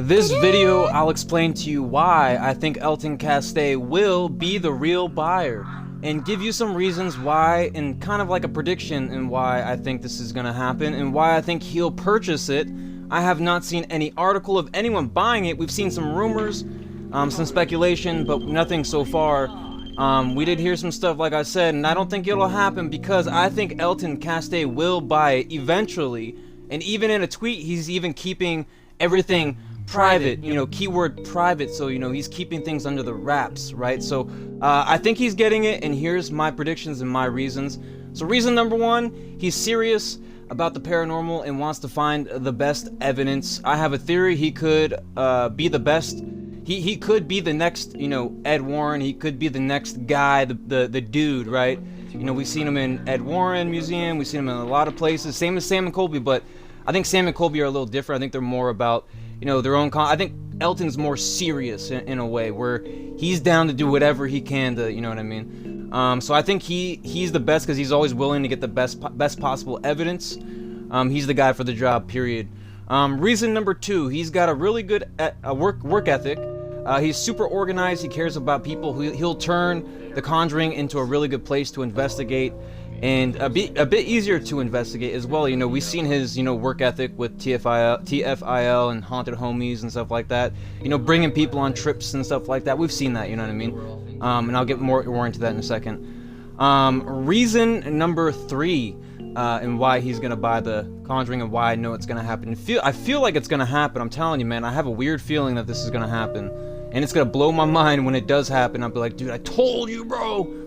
This video, I'll explain to you why I think Elton Castee will be the real buyer, and give you some reasons why, and kind of like a prediction and why I think this is gonna happen, and why I think he'll purchase it. I have not seen any article of anyone buying it. We've seen some rumors, some speculation, but nothing so far. We did hear some stuff, like I said, and I don't think it'll happen because I think Elton Castee will buy it eventually. And even in a tweet, he's even keeping everything private, you know, keyword private, so you know he's keeping things under the wraps, right? So I think he's getting it, and here's my predictions and my reasons. So reason number one, he's serious about the paranormal and wants to find the best evidence. I have a theory he could be the best. He could be the next, you know, Ed Warren. He could be the next guy, the dude, right? You know, we've seen him in Ed Warren Museum, we've seen him in a lot of places, same as Sam and Colby, but I think Sam and Colby are a little different. I think they're more about, you know, their own I think Elton's more serious in a way, where he's down to do whatever he can to, you know what I mean? So I think he's the best because he's always willing to get the best possible evidence. He's the guy for the job, period. Reason number two, he's got a really good work ethic. He's super organized. He cares about people. He'll turn the Conjuring into a really good place to investigate, and a bit easier to investigate as well. You know, we've seen his, you know, work ethic with TFIL and Haunted Homies and stuff like that. You know, bringing people on trips and stuff like that. We've seen that, you know what I mean? And I'll get more into that in a second. Reason number three, and why he's gonna buy the Conjuring and why I know it's gonna happen. I feel like it's gonna happen. I'm telling you, man. I have a weird feeling that this is gonna happen, and it's gonna blow my mind when it does happen. I'll be like, dude, I told you, bro.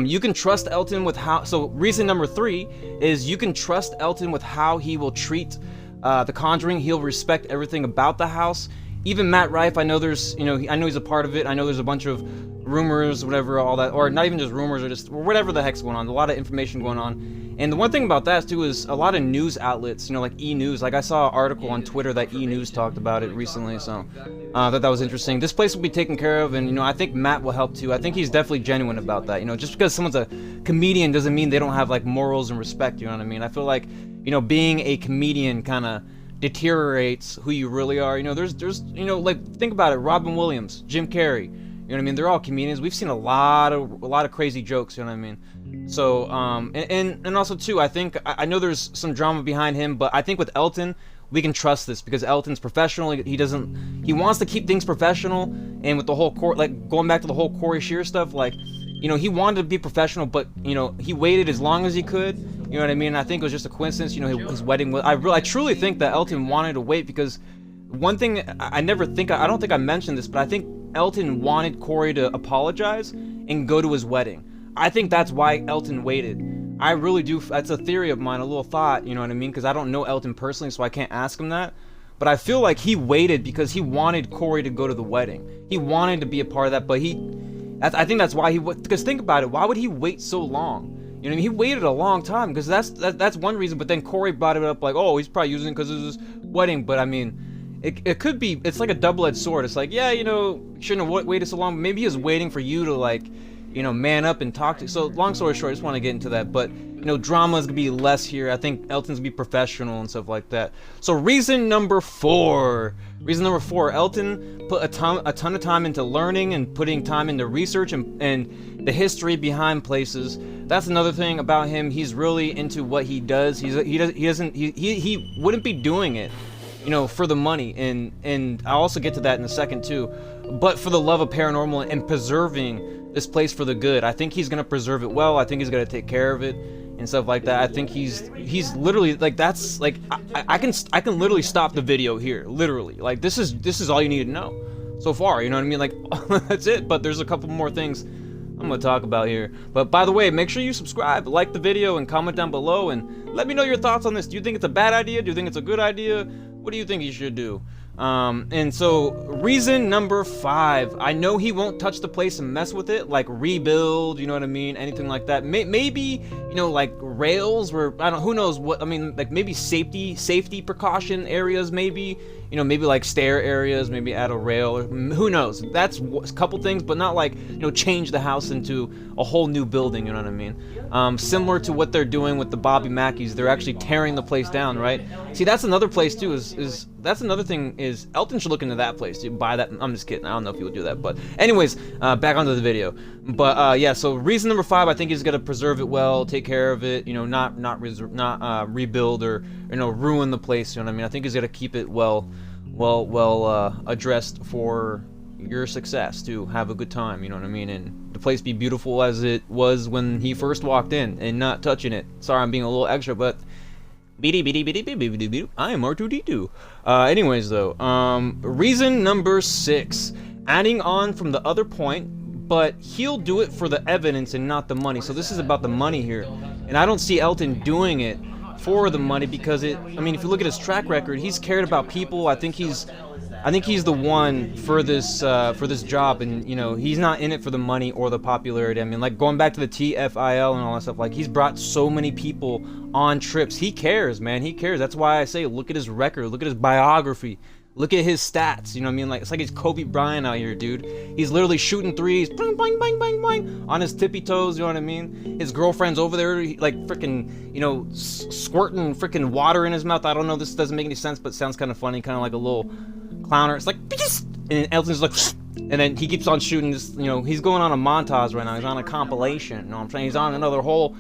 You can trust Elton with how. So reason number three is you can trust Elton with how he will treat the Conjuring. He'll respect everything about the house. Even Matt Rife, I know there's, you know, I know he's a part of it. I know there's a bunch of rumors, whatever, all that, or not even just rumors, or just whatever the heck's going on. A lot of information going on. And the one thing about that too is a lot of news outlets, you know, like E-News. Like I saw an article on Twitter that E-News talked about it recently, so I thought that was interesting. This place will be taken care of, and you know, I think Matt will help too. I think he's definitely genuine about that. You know, just because someone's a comedian doesn't mean they don't have like morals and respect. You know what I mean? I feel like, you know, being a comedian kind of deteriorates who you really are. You know, there's you know, like think about it. Robin Williams, Jim Carrey. You know what I mean? They're all comedians. We've seen a lot of crazy jokes. You know what I mean? So and also too, I know there's some drama behind him, but I think with Elton we can trust this because Elton's professional. He wants to keep things professional, and with the whole like going back to the whole Corey Shear stuff, like, you know, he wanted to be professional, but you know, he waited as long as he could. You know what I mean? I think it was just a coincidence. You know, his wedding was. I truly think that Elton wanted to wait because one thing I don't think I mentioned this, but I think Elton wanted Corey to apologize and go to his wedding. I think that's why Elton waited. I really do. That's a theory of mine, a little thought, you know what I mean? Because I don't know Elton personally, so I can't ask him that. But I feel like he waited because he wanted Corey to go to the wedding. He wanted to be a part of that, but I think that's why because think about it, why would he wait so long? You know what I mean? He waited a long time because that's one reason, but then Corey brought it up like, oh, he's probably using it because of his wedding, but I mean, it could be, it's like a double-edged sword. It's like, yeah, you know, shouldn't have waited so long, but maybe he was waiting for you to, like, you know, man up and talk to. So long story short, I just want to get into that, but you know, drama is gonna be less here. I think Elton's gonna be professional and stuff like that. So reason number four, Elton put a ton of time into learning and putting time into research and the history behind places. That's another thing about him. He's really into what he does. He wouldn't be doing it, you know, for the money, and I'll also get to that in a second too, but for the love of paranormal and preserving this place for the good. I think he's gonna preserve it well. I think he's gonna take care of it and stuff like that. I think he's literally like, that's like, I can literally stop the video here, literally. Like this is all you need to know so far, you know what I mean? Like that's it, but there's a couple more things I'm gonna talk about here. But by the way, make sure you subscribe, like the video, and comment down below and let me know your thoughts on this. Do you think it's a bad idea? Do you think it's a good idea? What do you think he should do? And so reason number five, I know he won't touch the place and mess with it, like rebuild, you know what I mean, anything like that. Maybe, you know, like rails where, I don't, who knows what, I mean, like maybe safety precaution areas, maybe, you know, maybe like stair areas, maybe add a rail, or who knows. That's a couple things, but not like, you know, change the house into a whole new building, you know what I mean? Similar to what they're doing with the Bobby Mackeys, they're actually tearing the place down, right? See, that's another place too, is that's another thing, is Elton should look into that place to buy that. I'm just kidding, I don't know if he would do that, but anyways, back onto the video. But yeah, so reason number 5, I think he's gonna preserve it well, take care of it, you know, not rebuild or, you know, ruin the place, you know what I mean? I think he's gonna keep it well addressed for your success, to have a good time, you know what I mean, and the place be beautiful as it was when he first walked in, and not touching it. Sorry, I'm being a little extra, but I am R2D2. Anyways though, reason number 6, adding on from the other point, but he'll do it for the evidence and not the money. So this is about the money here, and I don't see Elton doing it for the money, because I mean, if you look at his track record, he's cared about people. I think he's the one for this job, and you know, he's not in it for the money or the popularity. I mean, like going back to the TFIL and all that stuff, like he's brought so many people on trips. He cares, man. He cares. That's why I say, look at his record, look at his biography, look at his stats. You know what I mean? Like, it's like he's Kobe Bryant out here, dude. He's literally shooting threes, bang, bang, bang, bang, bang, on his tippy toes. You know what I mean? His girlfriend's over there, like freaking, you know, squirting freaking water in his mouth. I don't know. This doesn't make any sense, but it sounds kind of funny, kind of like a little clowner. It's like, and Elton's like, and then he keeps on shooting this. You know, he's going on a montage right now. He's on a compilation. You know what I'm saying? He's on another whole.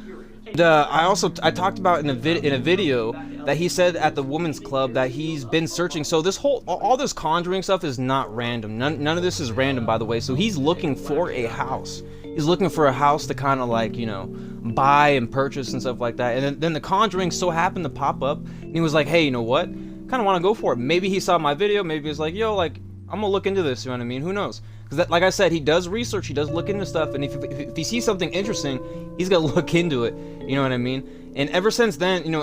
I talked about in a video that he said at the women's club that he's been searching. So this all this Conjuring stuff is not random. None of this is random, by the way. So he's looking for a house. He's looking for a house to kind of like, you know, buy and purchase and stuff like that. And then the Conjuring so happened to pop up, and he was like, hey, you know what? Kind of want to go for it. Maybe he saw my video. Maybe he was like, yo, like, I'm gonna look into this. You know what I mean? Who knows? Because like I said, he does research, he does look into stuff, and if he sees something interesting, he's gonna look into it. You know what I mean? And ever since then, you know,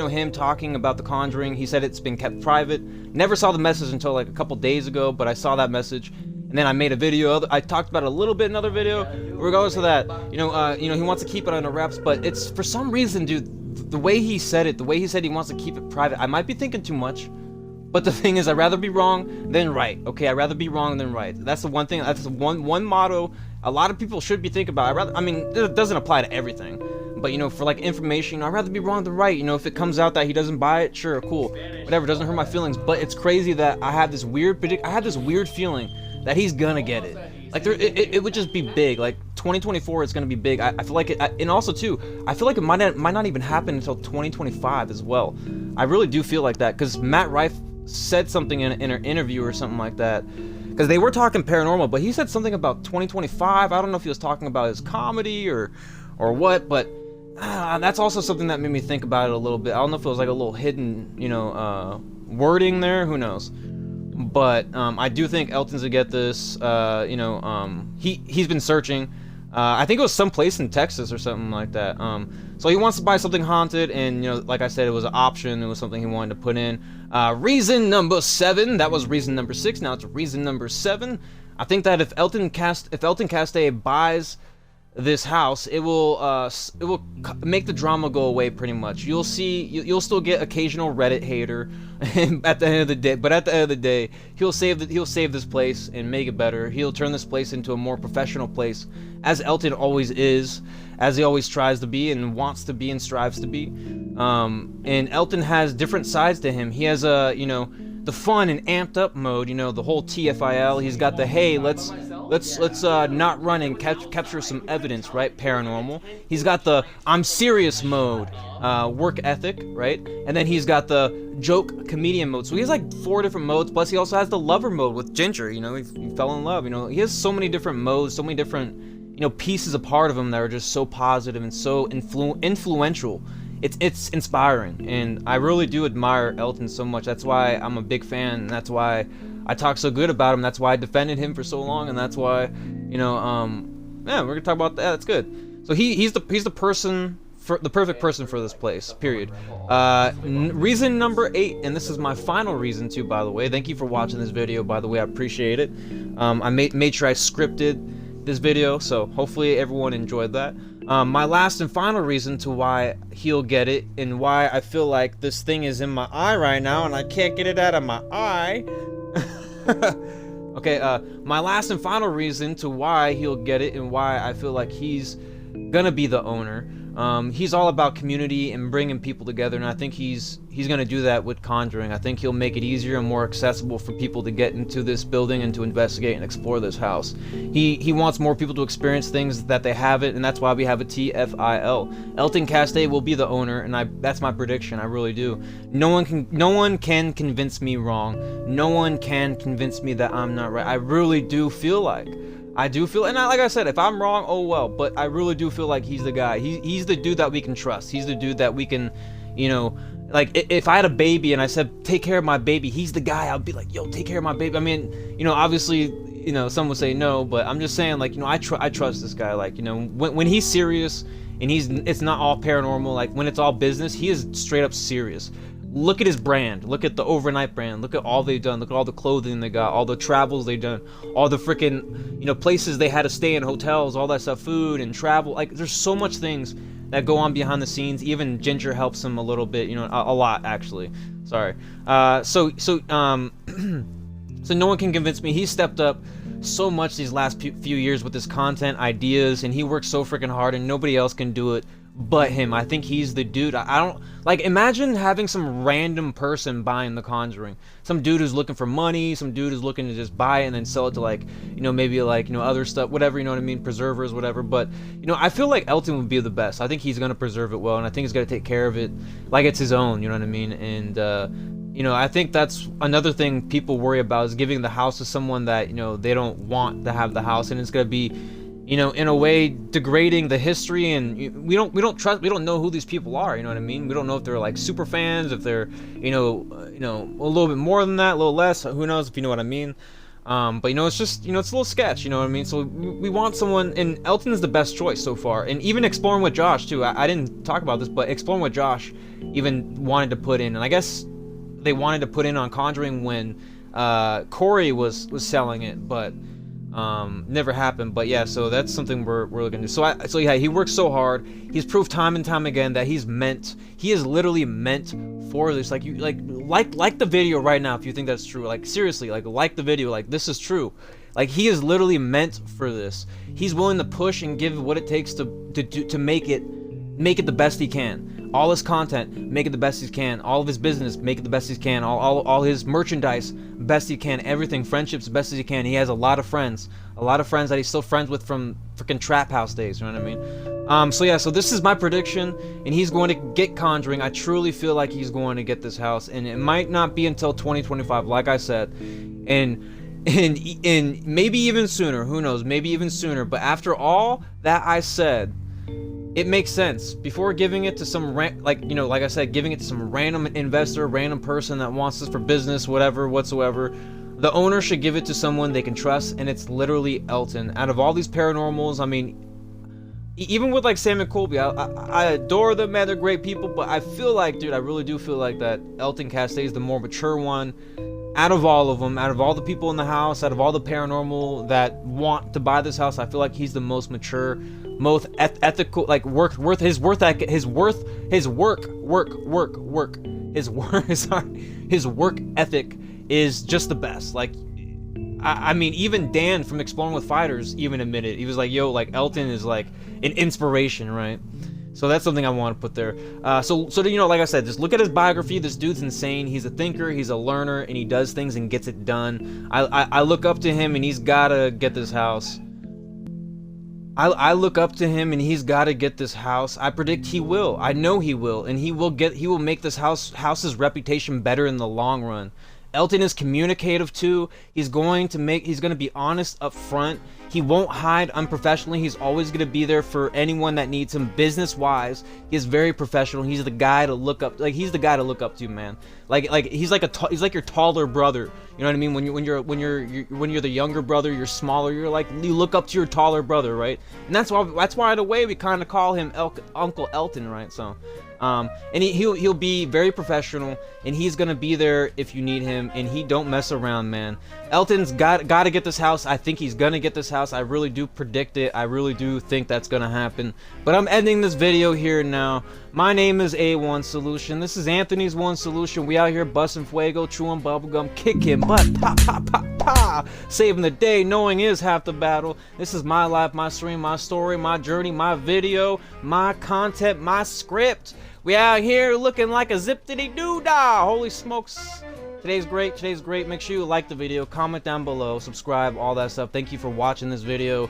him talking about the Conjuring, he said it's been kept private. Never saw the message until like a couple days ago, but I saw that message, and then I made a video. I talked about it a little bit in another video. Regardless of that, you know, he wants to keep it under wraps, but it's for some reason, dude, the way he said it, the way he said he wants to keep it private, I might be thinking too much. But the thing is, I'd rather be wrong than right. Okay, I'd rather be wrong than right. That's the one thing. That's the one motto a lot of people should be thinking about. I mean, it doesn't apply to everything, but you know, for like information, I'd rather be wrong than right. You know, if it comes out that he doesn't buy it, sure, cool, whatever. Doesn't hurt my feelings. But it's crazy that I have this weird feeling that he's gonna get it. Like it would just be big. Like 2024, it's gonna be big. I feel like it, and also too, I feel like it might not even happen until 2025 as well. I really do feel like that, because Matt Rife said something in an interview or something like that, because they were talking paranormal, but he said something about 2025. I don't know if he was talking about his comedy or what, but that's also something that made me think about it a little bit. I don't know if it was like a little hidden, you know, wording there. Who knows? But I do think Elton's gonna get this. You know, he's been searching. I think it was someplace in Texas or something like that. So he wants to buy something haunted, and you know, like I said, it was an option. It was something he wanted to put in. Reason number 7. That was reason number 6. Now it's reason number 7. I think that if Elton Castee buys this house, it will make the drama go away pretty much. You'll still get occasional Reddit hater at the end of the day, but at the end of the day, he'll save this place and make it better. He'll turn this place into a more professional place, as Elton always is, as he always tries to be and wants to be and strives to be. And Elton has different sides to him. He has you know, the fun and amped up mode, you know, the whole TFIL. He's got the, hey, let's not run and capture some evidence, right? Paranormal. He's got the I'm serious mode, work ethic, right? And then he's got the joke comedian mode. So he has like 4 different modes. Plus he also has the lover mode with Ginger. You know, he fell in love. You know, he has so many different modes, so many different, you know, pieces a part of him that are just so positive and so influential. It's inspiring, and I really do admire Elton so much. That's why I'm a big fan, and that's why I talk so good about him. That's why I defended him for so long, and that's why, you know, yeah, we're gonna talk about that. That's good. So he's the person, for the perfect person for this place, period. Reason number 8, and this is my final reason too, by the way. Thank you for watching this video, by the way. I appreciate it. I made sure I scripted this video, so hopefully everyone enjoyed that. My last and final reason to why he'll get it, and why I feel like this thing is in my eye right now and I can't get it out of my eye. Okay, my last and final reason to why he'll get it, and why I feel like he's gonna be the owner. He's all about community and bringing people together, and I think he's gonna do that with Conjuring. I think he'll make it easier and more accessible for people to get into this building and to investigate and explore this house. He wants more people to experience things that they haven't, and that's why we have a TFIL. Elton Castee will be the owner, and that's my prediction. I really do. No one can convince me wrong. No one can convince me that I'm not right. I really do feel like. And like I said, if I'm wrong, oh well, but I really do feel like he's the guy. He's the dude that we can trust. He's the dude that we can, you know, like, if I had a baby and I said, take care of my baby, he's the guy. I'd be like, yo, take care of my baby. I mean, you know, obviously, you know, some would say no, but I'm just saying, like, you know, I trust this guy. Like, you know, when he's serious and it's not all paranormal, like, when it's all business, he is straight up serious. Look at his brand. Look at the overnight brand. Look at all they've done. Look at all the clothing they got, all the travels they've done, all the freaking, you know, places they had to stay in, hotels, all that stuff, food and travel. Like, there's so much things that go on behind the scenes. Even Ginger helps him a little bit, you know, a lot actually. Sorry. So no one can convince me. He stepped up so much these last few years with his content, ideas, and he works so freaking hard, and nobody else can do it but him. I think he's the dude. I don't, like, imagine having some random person buying The Conjuring. Some dude who's looking for money, some dude who's looking to just buy it and then sell it to, like, you know, maybe, like, you know, other stuff, whatever, you know what I mean, preservers, whatever. But, you know, I feel like Elton would be the best. I think he's gonna preserve it well, and I think he's gonna take care of it like it's his own, you know what I mean? And you know, I think that's another thing people worry about, is giving the house to someone that, you know, they don't want to have the house, and it's gonna be, you know, in a way degrading the history, and we don't know who these people are, you know what I mean? We don't know if they're like super fans, if they're, you know, a little bit more than that, a little less, who knows, if you know what I mean. But, you know, it's just, you know, it's a little sketch, you know what I mean? So we want someone, and Elton is the best choice so far, and even exploring with Josh too. I didn't talk about this, but exploring with Josh even wanted to put in, and I guess they wanted to put in on Conjuring when Corey was selling it, but never happened. But yeah, so that's something we're looking to do. So yeah, he works so hard. He's proved time and time again that he is literally meant for this. Like, you like the video right now if you think that's true. Like, seriously, like the video, like, this is true. Like, he is literally meant for this. He's willing to push and give what it takes to make it the best he can. All his content, make it the best he can. All of his business, make it the best he can. All his merchandise, best he can. Everything, friendships, best as he can. He has a lot of friends that he's still friends with from freaking Trap House days, you know what I mean? So yeah, so this is my prediction, and he's going to get Conjuring. I truly feel like he's going to get this house, and it might not be until 2025, like I said, and maybe even sooner, who knows, maybe even sooner. But after all that I said, it makes sense. Before giving it to some like I said, giving it to some random investor, random person that wants this for business, whatever, whatsoever, the owner should give it to someone they can trust, and it's literally Elton. Out of all these paranormals, I mean, even with like Sam and Colby, I adore them, man, they're great people, but I feel like, dude, I really do feel like that Elton Castee is the more mature one out of all of them, out of all the people in the house, out of all the paranormal that want to buy this house. I feel like he's the most mature, most ethical, like his work ethic is just the best. Like, I mean, even Dan from Exploring with Fighters even admitted, he was like, yo, like, Elton is like an inspiration, right? So that's something I want to put there. So you know, like I said, just look at his biography. This dude's insane. He's a thinker, he's a learner, and he does things and gets it done. I look up to him, and he's gotta get this house. I look up to him, and he's gotta get this house. I predict he will. I know he will, and he will make this house's reputation better in the long run. Elton is communicative too. He's going to be honest up front. He won't hide unprofessionally. He's always going to be there for anyone that needs him business wise. He is very professional. He's the guy to look up. Like, he's the guy to look up to, man. Like he's like he's like your taller brother. You know what I mean? When you're the younger brother, you're smaller. You're like, you look up to your taller brother, right? And that's why in a way we kind of call him Uncle Elton, right? So, and he'll be very professional, and he's gonna be there if you need him, and he don't mess around, man. Elton's got to get this house. I think he's gonna get this house. I really do predict it. I really do think that's gonna happen. But I'm ending this video here now. My name is A1 Solution. This is Anthony's One Solution. We out here busting fuego, chewing bubblegum, kicking butt, pop, pop, pop, pop, saving the day. Knowing is half the battle. This is my life, my stream, my story, my journey, my video, my content, my script. We out here looking like a zip-diddy-doo-dah. Holy smokes. Today's great. Make sure you like the video, comment down below, subscribe, all that stuff. Thank you for watching this video.